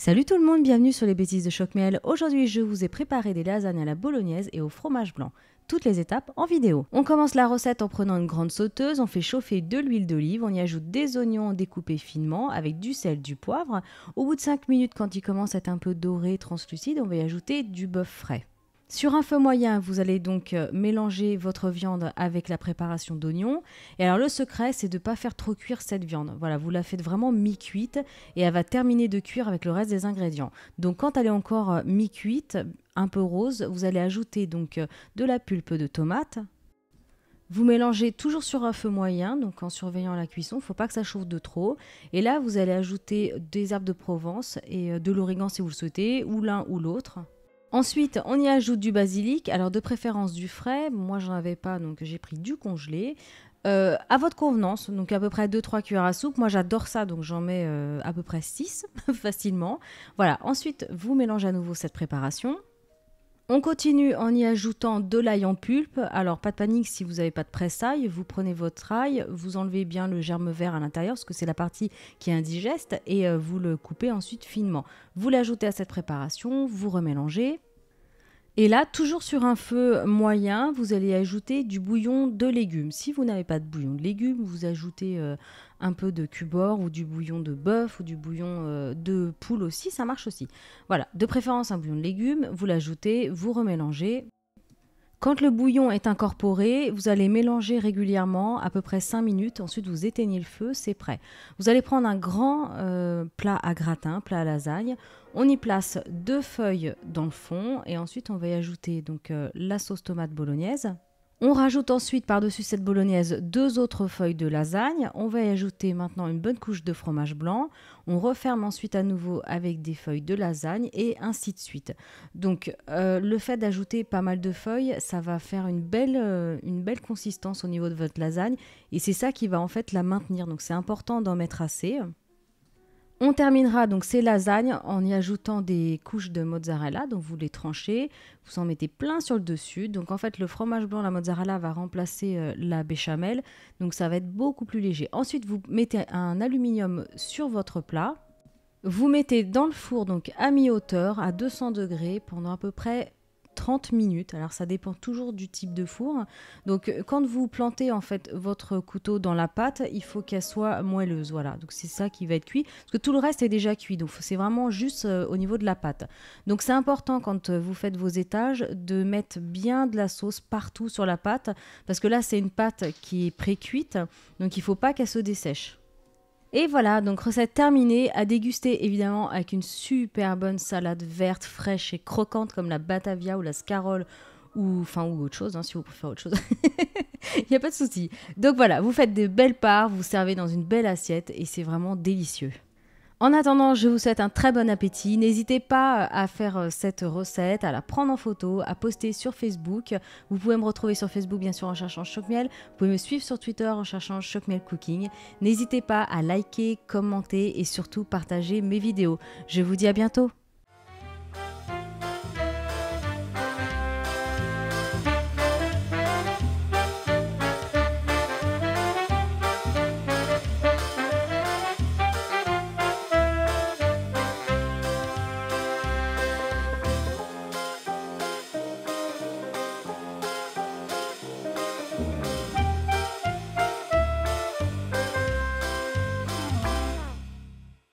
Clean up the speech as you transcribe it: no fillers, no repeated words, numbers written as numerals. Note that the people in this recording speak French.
Salut tout le monde, bienvenue sur les bêtises de Choc-Miel. Aujourd'hui, je vous ai préparé des lasagnes à la bolognaise et au fromage blanc. Toutes les étapes en vidéo. On commence la recette en prenant une grande sauteuse, on fait chauffer de l'huile d'olive, on y ajoute des oignons découpés finement avec du sel, du poivre. Au bout de 5 minutes, quand il commence à être un peu doré, translucide, on va y ajouter du bœuf frais. Sur un feu moyen, vous allez donc mélanger votre viande avec la préparation d'oignons. Et alors le secret, c'est de ne pas faire trop cuire cette viande. Voilà, vous la faites vraiment mi-cuite et elle va terminer de cuire avec le reste des ingrédients. Donc quand elle est encore mi-cuite, un peu rose, vous allez ajouter donc de la pulpe de tomate. Vous mélangez toujours sur un feu moyen, donc en surveillant la cuisson, il ne faut pas que ça chauffe de trop. Et là, vous allez ajouter des herbes de Provence et de l'origan si vous le souhaitez, ou l'un ou l'autre. Ensuite, on y ajoute du basilic, alors de préférence du frais. Moi, j'en avais pas, donc j'ai pris du congelé. À votre convenance, donc à peu près 2-3 cuillères à soupe. Moi, j'adore ça, donc j'en mets à peu près 6 facilement. Voilà, ensuite, vous mélangez à nouveau cette préparation. On continue en y ajoutant de l'ail en pulpe. Alors, pas de panique si vous n'avez pas de presse-ail. Vous prenez votre ail, vous enlevez bien le germe vert à l'intérieur, parce que c'est la partie qui est indigeste, et vous le coupez ensuite finement. Vous l'ajoutez à cette préparation, vous remélangez. Et là, toujours sur un feu moyen, vous allez ajouter du bouillon de légumes. Si vous n'avez pas de bouillon de légumes, vous ajoutez un peu de cubord ou du bouillon de bœuf ou du bouillon de poule aussi, ça marche aussi. Voilà, de préférence un bouillon de légumes, vous l'ajoutez, vous remélangez. Quand le bouillon est incorporé, vous allez mélanger régulièrement, à peu près 5 minutes. Ensuite, vous éteignez le feu, c'est prêt. Vous allez prendre un grand plat à gratin, plat à lasagne. On y place 2 feuilles dans le fond et ensuite, on va y ajouter donc, la sauce tomate bolognaise. On rajoute ensuite par-dessus cette bolognaise 2 autres feuilles de lasagne. On va y ajouter maintenant une bonne couche de fromage blanc. On referme ensuite à nouveau avec des feuilles de lasagne et ainsi de suite. Donc le fait d'ajouter pas mal de feuilles, ça va faire une belle consistance au niveau de votre lasagne et c'est ça qui va en fait la maintenir. Donc c'est important d'en mettre assez. On terminera donc ces lasagnes en y ajoutant des couches de mozzarella, donc vous les tranchez, vous en mettez plein sur le dessus. Donc en fait le fromage blanc, la mozzarella va remplacer la béchamel, donc ça va être beaucoup plus léger. Ensuite vous mettez un aluminium sur votre plat, vous mettez dans le four donc à mi-hauteur à 200 degrés pendant à peu près 30 minutes. Alors ça dépend toujours du type de four. Donc quand vous plantez en fait votre couteau dans la pâte, il faut qu'elle soit moelleuse. Voilà, donc c'est ça qui va être cuit parce que tout le reste est déjà cuit. Donc c'est vraiment juste au niveau de la pâte. Donc c'est important quand vous faites vos étages de mettre bien de la sauce partout sur la pâte parce que là c'est une pâte qui est pré-cuite. Donc il ne faut pas qu'elle se dessèche. Et voilà, donc recette terminée, à déguster évidemment avec une super bonne salade verte, fraîche et croquante comme la Batavia ou la Scarole ou autre chose, si vous préférez autre chose. Il n'y a pas de souci. Donc voilà, vous faites de belles parts, vous servez dans une belle assiette et c'est vraiment délicieux. En attendant, je vous souhaite un très bon appétit. N'hésitez pas à faire cette recette, à la prendre en photo, à poster sur Facebook. Vous pouvez me retrouver sur Facebook, bien sûr, en cherchant Choc-Miel. Vous pouvez me suivre sur Twitter en cherchant Choc-Miel Cooking. N'hésitez pas à liker, commenter et surtout partager mes vidéos. Je vous dis à bientôt.